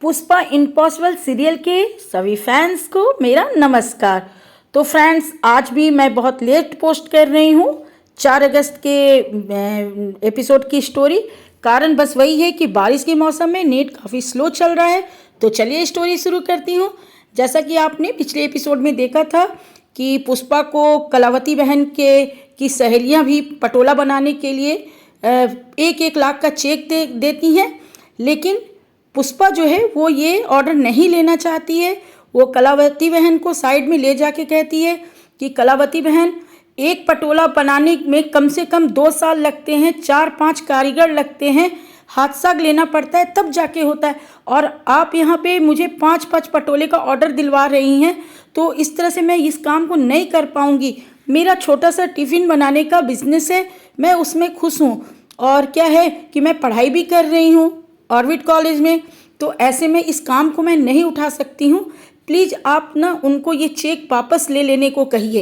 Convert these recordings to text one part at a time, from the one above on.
Pushpa impossible serial के सभी fans को मेरा नमस्कार। तो फ्रेंड्स, आज भी मैं बहुत लेट पोस्ट कर रही हूँ 4 अगस्त के एपिसोड की स्टोरी। कारण बस वही है कि बारिश के मौसम में नेट काफ़ी स्लो चल रहा है। तो चलिए स्टोरी शुरू करती हूँ। जैसा कि आपने पिछले एपिसोड में देखा था कि पुष्पा को कलावती बहन के की सहेलियाँ भी पटोला बनाने के लिए 1-1 लाख का चेक देती हैं, लेकिन पुष्पा जो है वो ये ऑर्डर नहीं लेना चाहती है। वो कलावती बहन को साइड में ले जाके कहती है कि कलावती बहन, एक पटोला बनाने में कम से कम 2 साल लगते हैं, 4-5 कारीगर लगते हैं, हाथ साग लेना पड़ता है तब जाके होता है, और आप यहाँ पे मुझे 5-5 पटोले का ऑर्डर दिलवा रही हैं। तो इस तरह से मैं इस काम को नहीं कर पाऊँगी। मेरा छोटा सा टिफ़िन बनाने का बिजनेस है, मैं उसमें खुश हूँ, और क्या है कि मैं पढ़ाई भी कर रही हूँ ऑर्बिट कॉलेज में। तो ऐसे में इस काम को मैं नहीं उठा सकती हूँ। प्लीज़ आप ना उनको ये चेक वापस ले लेने को कहिए।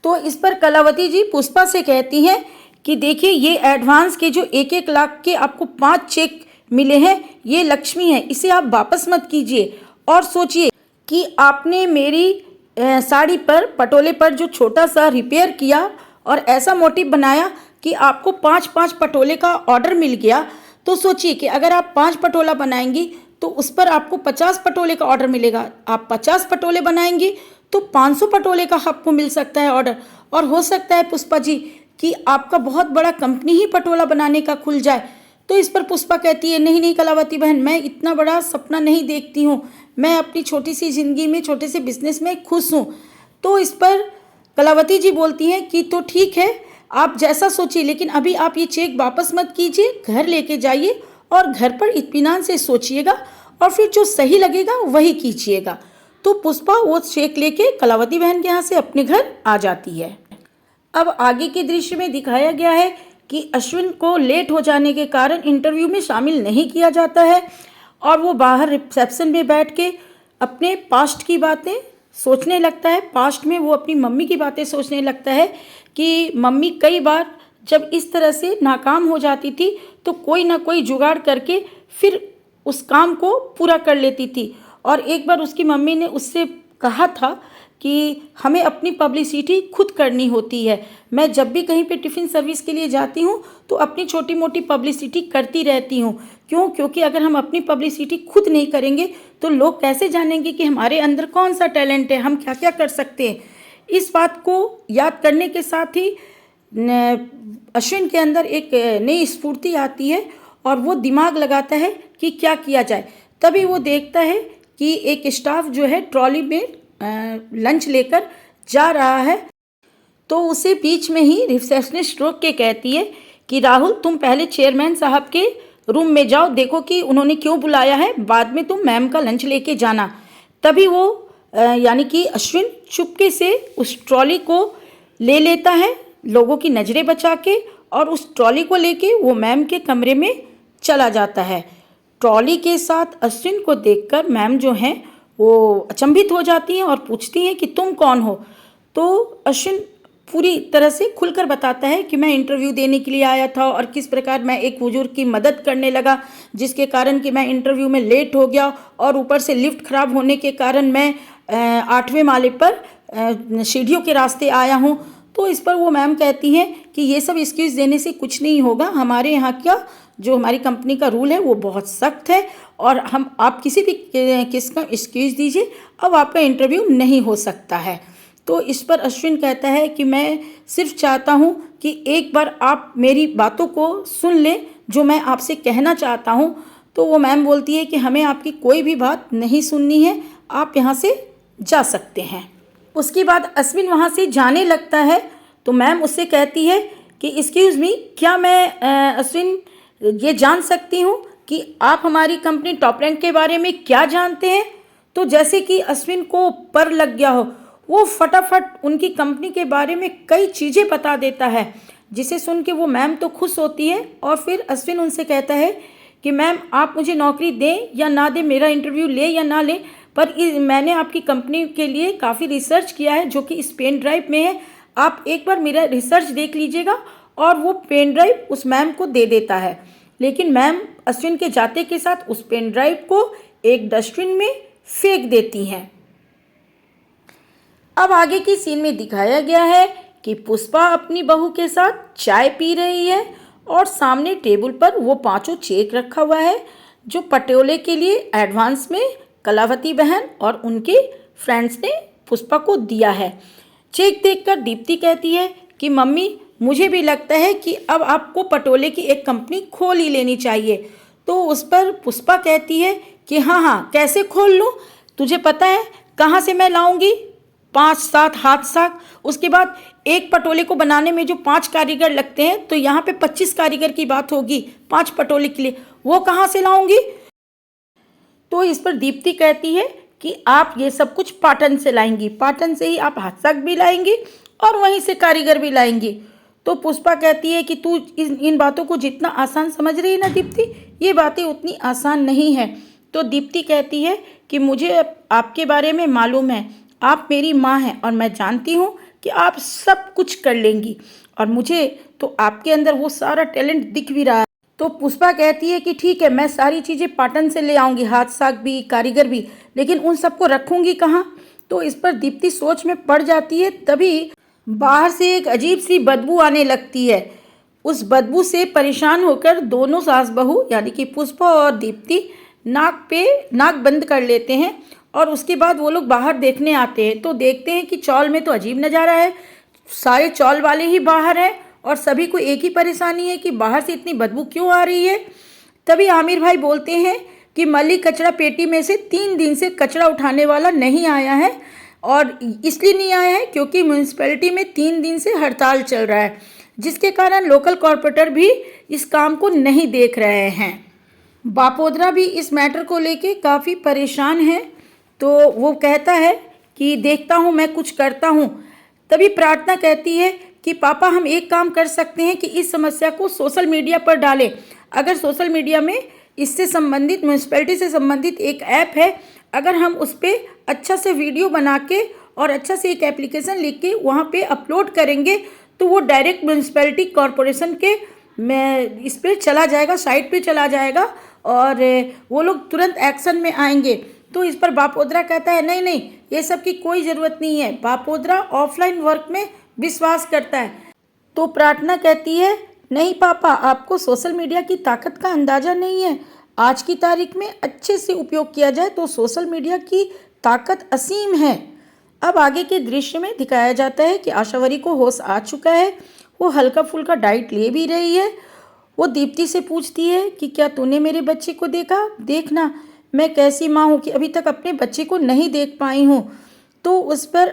तो इस पर कलावती जी पुष्पा से कहती हैं कि देखिए, ये एडवांस के जो 1-1 लाख के आपको 5 चेक मिले हैं, ये लक्ष्मी है, इसे आप वापस मत कीजिए। और सोचिए कि आपने मेरी साड़ी पर पटोले पर जो छोटा सा रिपेयर किया और ऐसा मोटिव बनाया कि आपको 5-5 पटोले का ऑर्डर मिल गया। तो सोचिए कि अगर आप 5 पटोला बनाएंगी तो उस पर आपको 50 पटोले का ऑर्डर मिलेगा। आप 50 पटोले बनाएंगी तो 500 पटोले का आपको मिल सकता है ऑर्डर। और हो सकता है पुष्पा जी कि आपका बहुत बड़ा कंपनी ही पटोला बनाने का खुल जाए। तो इस पर पुष्पा कहती है, नहीं नहीं कलावती बहन, मैं इतना बड़ा सपना नहीं देखती हूँ, मैं अपनी छोटी सी ज़िंदगी में छोटे से बिजनेस में खुश हूँ। तो इस पर कलावती जी बोलती हैं कि तो ठीक है, आप जैसा सोचिए, लेकिन अभी आप ये चेक वापस मत कीजिए, घर लेके जाइए और घर पर इत्मीनान से सोचिएगा और फिर जो सही लगेगा वही कीजिएगा। तो पुष्पा वो चेक लेके कलावती बहन के यहाँ से अपने घर आ जाती है। अब आगे के दृश्य में दिखाया गया है कि अश्विन को लेट हो जाने के कारण इंटरव्यू में शामिल नहीं किया जाता है, और वो बाहर रिसेप्शन में बैठ के अपने पास्ट की बातें सोचने लगता है। पास्ट में वो अपनी मम्मी की बातें सोचने लगता है कि मम्मी कई बार जब इस तरह से नाकाम हो जाती थी तो कोई ना कोई जुगाड़ करके फिर उस काम को पूरा कर लेती थी। और एक बार उसकी मम्मी ने उससे कहा था कि हमें अपनी पब्लिसिटी खुद करनी होती है। मैं जब भी कहीं पे टिफ़िन सर्विस के लिए जाती हूँ तो अपनी छोटी मोटी पब्लिसिटी करती रहती हूँ। क्यों? क्योंकि अगर हम अपनी पब्लिसिटी खुद नहीं करेंगे तो लोग कैसे जानेंगे कि हमारे अंदर कौन सा टैलेंट है, हम क्या क्या कर सकते हैं। इस बात को याद करने के साथ ही अश्विन के अंदर एक नई स्फूर्ति आती है और वो दिमाग लगाता है कि क्या किया जाए। तभी वो देखता है कि एक स्टाफ जो है ट्रॉली में लंच लेकर जा रहा है। तो उसे बीच में ही रिसेप्शनिस्ट रोक के कहती है कि राहुल, तुम पहले चेयरमैन साहब के रूम में जाओ, देखो कि उन्होंने क्यों बुलाया है, बाद में तुम मैम का लंच लेके जाना। तभी वो यानी कि अश्विन चुपके से उस ट्रॉली को ले लेता है, लोगों की नज़रें बचा के, और उस ट्रॉली को लेके वो मैम के कमरे में चला जाता है। ट्रॉली के साथ अश्विन को देखकर मैम जो हैं वो अचंभित हो जाती हैं और पूछती हैं कि तुम कौन हो। तो अश्विन पूरी तरह से खुलकर बताता है कि मैं इंटरव्यू देने के लिए आया था और किस प्रकार मैं एक बुजुर्ग की मदद करने लगा, जिसके कारण कि मैं इंटरव्यू में लेट हो गया, और ऊपर से लिफ्ट खराब होने के कारण मैं 8वें माले पर सीढ़ियों के रास्ते आया हूँ। तो इस पर वो मैम कहती हैं कि ये सब एक्सक्यूज़ देने से कुछ नहीं होगा, हमारे यहाँ का जो हमारी कंपनी का रूल है वो बहुत सख्त है, और हम आप किसी भी किसका एक्सक्यूज़ दीजिए, अब आपका इंटरव्यू नहीं हो सकता है। तो इस पर अश्विन कहता है कि मैं सिर्फ चाहता हूँ कि एक बार आप मेरी बातों को सुन लें, जो मैं आपसे कहना चाहता हूँ। तो वो मैम बोलती है कि हमें आपकी कोई भी बात नहीं सुननी है, आप यहाँ से जा सकते हैं। उसके बाद अश्विन वहाँ से जाने लगता है तो मैम उससे कहती है कि एक्सक्यूज़ मी, क्या मैं अश्विन ये जान सकती हूँ कि आप हमारी कंपनी टॉप रैंक के बारे में क्या जानते हैं। तो जैसे कि अश्विन को पर लग गया हो, वो फटाफट उनकी कंपनी के बारे में कई चीज़ें बता देता है, जिसे सुन के वो मैम तो खुश होती है। और फिर अश्विन उनसे कहता है कि मैम, आप मुझे नौकरी दें या ना दें, मेरा इंटरव्यू ले या ना लें, पर मैंने आपकी कंपनी के लिए काफ़ी रिसर्च किया है जो कि इस पेन ड्राइव में है, आप एक बार मेरा रिसर्च देख लीजिएगा। और वो पेन ड्राइव उस मैम को दे देता है, लेकिन मैम अश्विन के जाते के साथ उस पेन ड्राइव को एक डस्टबिन में फेंक देती हैं। अब आगे की सीन में दिखाया गया है कि पुष्पा अपनी बहू के साथ चाय पी रही है और सामने टेबल पर वो 5 चेक रखा हुआ है जो पटोले के लिए एडवांस में कलावती बहन और उनके फ्रेंड्स ने पुष्पा को दिया है। चेक देखकर दीप्ति कहती है कि मम्मी मुझे भी लगता है कि अब आपको पटोले की एक कंपनी खोल ही लेनी चाहिए। तो उस पर पुष्पा कहती है कि हाँ कैसे खोल लूँ, तुझे पता है कहाँ से मैं लाऊंगी 5-7 हाथ साग। उसके बाद एक पटोले को बनाने में जो 5 कारीगर लगते हैं तो यहाँ पे 25 कारीगर की बात होगी 5 पटोले के लिए, वो कहाँ से लाऊंगी। तो इस पर दीप्ति कहती है कि आप ये सब कुछ पाटन से लाएंगी, पाटन से ही आप हाथ साग भी लाएंगी और वहीं से कारीगर भी लाएंगी। तो पुष्पा कहती है कि तू इन बातों को जितना आसान समझ रही है ना दीप्ति, ये बातें उतनी आसान नहीं है। तो दीप्ति कहती है कि मुझे आपके बारे में मालूम है, आप मेरी माँ हैं और मैं जानती हूँ कि आप सब कुछ कर लेंगी और मुझे तो आपके अंदर वो सारा टैलेंट दिख भी रहा है। तो पुष्पा कहती है कि ठीक है मैं सारी चीज़ें पाटन से ले आऊँगी, हाथ साग भी कारीगर भी, लेकिन उन सबको रखूँगी कहाँ। तो इस पर दीप्ति सोच में पड़ जाती है। तभी बाहर से एक अजीब सी बदबू आने लगती है। उस बदबू से परेशान होकर दोनों सास बहू यानी कि पुष्पा और दीप्ति नाक बंद कर लेते हैं और उसके बाद वो लोग बाहर देखने आते हैं। तो देखते हैं कि चौल में तो अजीब नज़ारा है, सारे चौल वाले ही बाहर हैं और सभी को एक ही परेशानी है कि बाहर से इतनी बदबू क्यों आ रही है। तभी आमिर भाई बोलते हैं कि मलिक कचरा पेटी में से 3 दिन से कचरा उठाने वाला नहीं आया है और इसलिए नहीं आया है क्योंकि म्यूनसिपैलिटी में 3 दिन से हड़ताल चल रहा है, जिसके कारण लोकल कॉरपोरेटर भी इस काम को नहीं देख रहे हैं। बापोद्रा भी इस मैटर को लेके काफ़ी परेशान है। तो वो कहता है कि देखता हूँ मैं कुछ करता हूँ। तभी प्रार्थना कहती है कि पापा हम एक काम कर सकते हैं कि इस समस्या को सोशल मीडिया पर डालें। अगर सोशल मीडिया में इससे संबंधित म्यूनसिपैलिटी से संबंधित एक ऐप है, अगर हम उस पर अच्छा से वीडियो बना के और अच्छा से एक एप्लीकेशन लिख के वहाँ पे अपलोड करेंगे तो वो डायरेक्ट म्यूनसिपैलिटी कॉरपोरेशन के इस पर चला जाएगा, साइट पे चला जाएगा और वो लोग तुरंत एक्शन में आएंगे। तो इस पर बापोद्रा कहता है नहीं नहीं ये सब की कोई ज़रूरत नहीं है, बापोद्रा ऑफलाइन वर्क में विश्वास करता है। तो प्रार्थना कहती है नहीं पापा आपको सोशल मीडिया की ताकत का अंदाज़ा नहीं है। आज की तारीख में अच्छे से उपयोग किया जाए तो सोशल मीडिया की ताकत असीम है। अब आगे के दृश्य में दिखाया जाता है कि आशावरी को होश आ चुका है, वो हल्का फुल्का डाइट ले भी रही है। वो दीप्ति से पूछती है कि क्या तूने मेरे बच्चे को देखा, देखना मैं कैसी माँ हूँ कि अभी तक अपने बच्चे को नहीं देख पाई हूँ। तो उस पर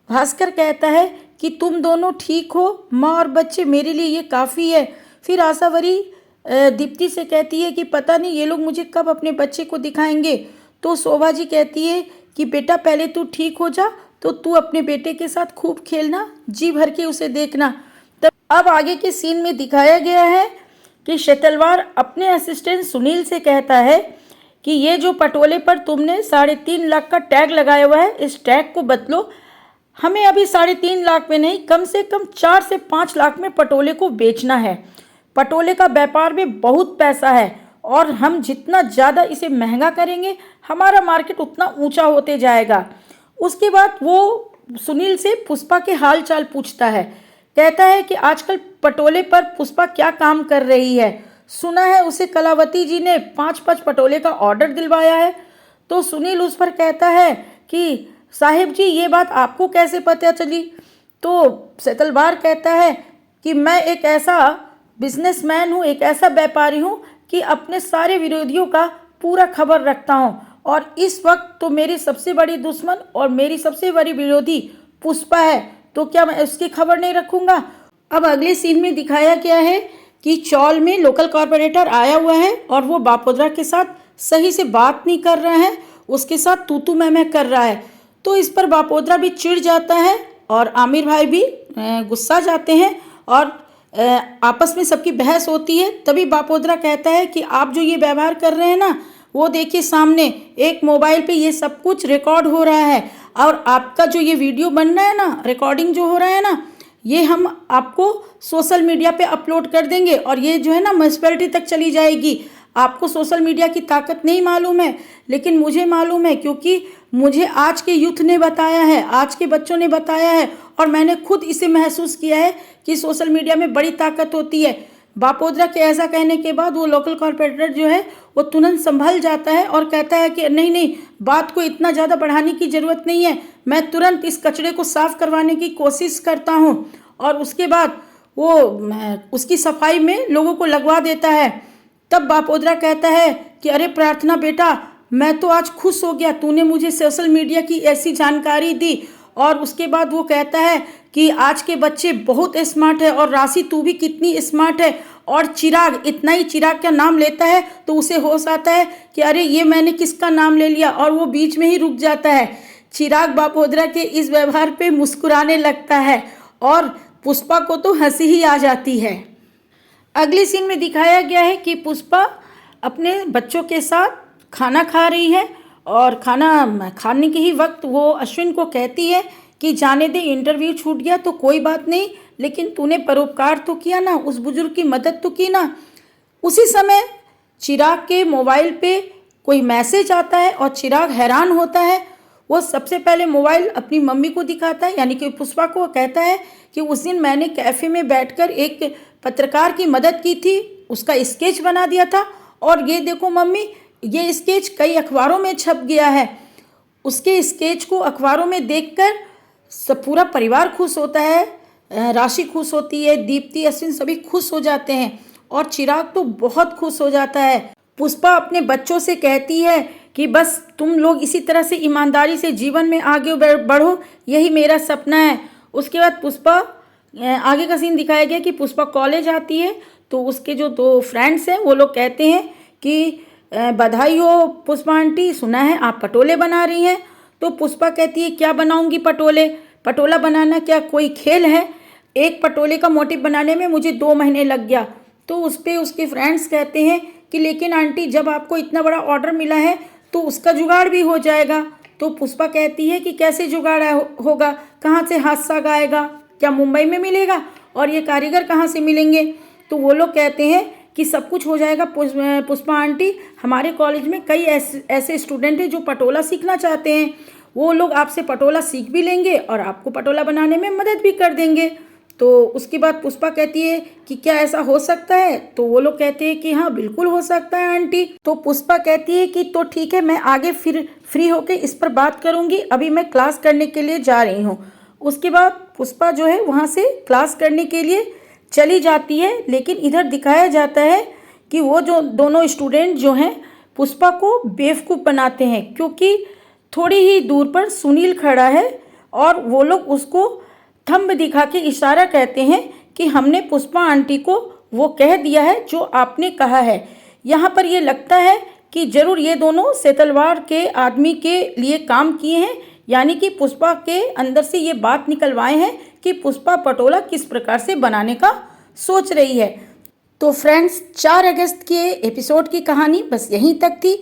भास्कर कहता है कि तुम दोनों ठीक हो, माँ और बच्चे मेरे लिए ये काफ़ी है। फिर आशावरी दीप्ति से कहती है कि पता नहीं ये लोग मुझे कब अपने बच्चे को दिखाएंगे। तो शोभा जी कहती है कि बेटा पहले तू ठीक हो जा, तो तू अपने बेटे के साथ खूब खेलना, जी भर के उसे देखना। तब अब आगे के सीन में दिखाया गया है कि शेतलवार अपने असिस्टेंट सुनील से कहता है कि ये जो पटोले पर तुमने 3.5 लाख का टैग लगाया हुआ है, इस टैग को बदलो। हमें अभी 3.5 लाख में नहीं, कम से कम 4 से 5 लाख में पटोले को बेचना है। पटोले का व्यापार में बहुत पैसा है और हम जितना ज़्यादा इसे महंगा करेंगे हमारा मार्केट उतना ऊंचा होते जाएगा। उसके बाद वो सुनील से पुष्पा के हाल चाल पूछता है, कहता है कि आजकल पटोले पर पुष्पा क्या काम कर रही है, सुना है उसे कलावती जी ने 5-5 पटोले का ऑर्डर दिलवाया है। तो सुनील उस पर कहता है कि साहिब जी ये बात आपको कैसे पता चली। तो शेतलवार कहता है कि मैं एक ऐसा बिजनेसमैन हूँ, एक ऐसा व्यापारी हूँ कि अपने सारे विरोधियों का पूरा खबर रखता हूँ और इस वक्त तो मेरी सबसे बड़ी दुश्मन और मेरी सबसे बड़ी विरोधी पुष्पा है, तो क्या मैं उसकी खबर नहीं रखूँगा। अब अगले सीन में दिखाया गया है कि चौल में लोकल कॉरपोरेटर आया हुआ है और वो बापोद्रा के साथ सही से बात नहीं कर रहा है, उसके साथ तू तू मैं कर रहा है। तो इस पर बापोद्रा भी चिढ़ जाता है और आमिर भाई भी गुस्सा जाते हैं और आपस में सबकी बहस होती है। तभी बापोद्रा कहता है कि आप जो ये व्यवहार कर रहे हैं ना, वो देखिए सामने एक मोबाइल पे ये सब कुछ रिकॉर्ड हो रहा है और आपका जो ये वीडियो बन रहा है ना, रिकॉर्डिंग जो हो रहा है ना, ये हम आपको सोशल मीडिया पे अपलोड कर देंगे और ये जो है ना म्यूनसिपैलिटी तक चली जाएगी। आपको सोशल मीडिया की ताकत नहीं मालूम है, लेकिन मुझे मालूम है, क्योंकि मुझे आज के यूथ ने बताया है, आज के बच्चों ने बताया है, और मैंने खुद इसे महसूस किया है कि सोशल मीडिया में बड़ी ताकत होती है। बापोद्रा के ऐसा कहने के बाद वो लोकल कॉर्पोरेटर जो है वो तुरंत संभल जाता है और कहता है कि नहीं नहीं, बात को इतना ज़्यादा बढ़ाने की ज़रूरत नहीं है, मैं तुरंत इस कचरे को साफ करवाने की कोशिश करता हूँ। और उसके बाद वो उसकी सफाई में लोगों को लगवा देता है। तब बापोद्रा कहता है कि अरे प्रार्थना बेटा, मैं तो आज खुश हो गया, तूने मुझे सोशल मीडिया की ऐसी जानकारी दी। और उसके बाद वो कहता है कि आज के बच्चे बहुत स्मार्ट है, और राशि तू भी कितनी स्मार्ट है। और चिराग, इतना ही चिराग का नाम लेता है तो उसे होश आता है कि अरे ये मैंने किसका नाम ले लिया, और वो बीच में ही रुक जाता है। चिराग बापोद्रा के इस व्यवहार पे मुस्कुराने लगता है और पुष्पा को तो हंसी ही आ जाती है। अगले सीन में दिखाया गया है कि पुष्पा अपने बच्चों के साथ खाना खा रही है, और खाना खाने के ही वक्त वो अश्विन को कहती है कि जाने दे, इंटरव्यू छूट गया तो कोई बात नहीं, लेकिन तूने परोपकार तो किया ना, उस बुजुर्ग की मदद तो की ना। उसी समय चिराग के मोबाइल पे कोई मैसेज आता है और चिराग हैरान होता है। वो सबसे पहले मोबाइल अपनी मम्मी को दिखाता है, यानी कि पुष्पा को, कहता है कि उस दिन मैंने कैफ़े में बैठकर एक पत्रकार की मदद की थी, उसका स्केच बना दिया था, और ये देखो मम्मी, ये स्केच कई अखबारों में छप गया है। उसके स्केच को अखबारों में देखकर सब पूरा परिवार खुश होता है, राशि खुश होती है, दीप्ति, अश्विन सभी खुश हो जाते हैं, और चिराग तो बहुत खुश हो जाता है। पुष्पा अपने बच्चों से कहती है कि बस तुम लोग इसी तरह से ईमानदारी से जीवन में आगे बढ़ो, यही मेरा सपना है। उसके बाद पुष्पा, आगे का सीन दिखाया गया कि पुष्पा कॉलेज आती है, तो उसके जो दो फ्रेंड्स हैं वो लोग कहते हैं कि बधाई हो पुष्पा आंटी, सुना है आप पटोले बना रही हैं। तो पुष्पा कहती है क्या बनाऊंगी पटोले, पटोला बनाना क्या कोई खेल है, एक पटोले का मोटिव बनाने में मुझे 2 महीने लग गया। तो उस पर उसके फ्रेंड्स कहते हैं कि लेकिन आंटी, जब आपको इतना बड़ा ऑर्डर मिला है तो उसका जुगाड़ भी हो जाएगा। तो पुष्पा कहती है कि कैसे जुगाड़ होगा, कहाँ से हाथ साग आएगा, क्या मुंबई में मिलेगा, और ये कारीगर कहाँ से मिलेंगे। तो वो लोग कहते हैं कि सब कुछ हो जाएगा पुष्पा आंटी, हमारे कॉलेज में कई ऐसे स्टूडेंट हैं जो पटोला सीखना चाहते हैं, वो लोग आपसे पटोला सीख भी लेंगे और आपको पटोला बनाने में मदद भी कर देंगे। तो उसके बाद पुष्पा कहती है कि क्या ऐसा हो सकता है। तो वो लोग कहते हैं कि हाँ बिल्कुल हो सकता है आंटी। तो पुष्पा कहती है कि तो ठीक है, मैं आगे फिर फ्री होके इस पर बात करूँगी, अभी मैं क्लास करने के लिए जा रही हूँ। उसके बाद पुष्पा जो है वहाँ से क्लास करने के लिए चली जाती है, लेकिन इधर दिखाया जाता है कि वो जो दोनों स्टूडेंट जो हैं पुष्पा को बेवकूफ़ बनाते हैं, क्योंकि थोड़ी ही दूर पर सुनील खड़ा है और वो लोग उसको थंब दिखा के इशारा कहते हैं कि हमने पुष्पा आंटी को वो कह दिया है जो आपने कहा है। यहाँ पर ये लगता है कि ज़रूर ये दोनों सेतलवाड़ के आदमी के लिए काम किए हैं, यानी कि पुष्पा के अंदर से ये बात निकलवाए हैं कि पुष्पा पटोला किस प्रकार से बनाने का सोच रही है। तो फ्रेंड्स, 4 अगस्त के एपिसोड की कहानी बस यहीं तक थी।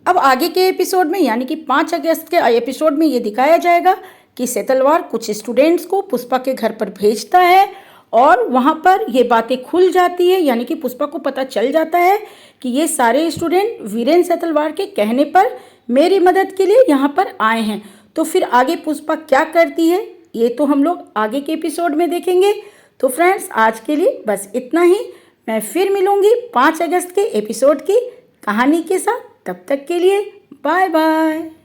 अब आगे के एपिसोड में, यानी कि 5 अगस्त के एपिसोड में ये दिखाया जाएगा कि सेतलवाड़ कुछ स्टूडेंट्स को पुष्पा के घर पर भेजता है और वहाँ पर ये बातें खुल जाती है, यानी कि पुष्पा को पता चल जाता है कि ये सारे स्टूडेंट वीरेंद्र सेतलवाड़ के कहने पर मेरी मदद के लिए यहाँ पर आए हैं। तो फिर आगे पुष्पा क्या करती है ये तो हम लोग आगे के एपिसोड में देखेंगे। तो फ्रेंड्स, आज के लिए बस इतना ही। मैं फिर मिलूँगी 5 अगस्त के एपिसोड की कहानी के साथ। तब तक के लिए बाय बाय।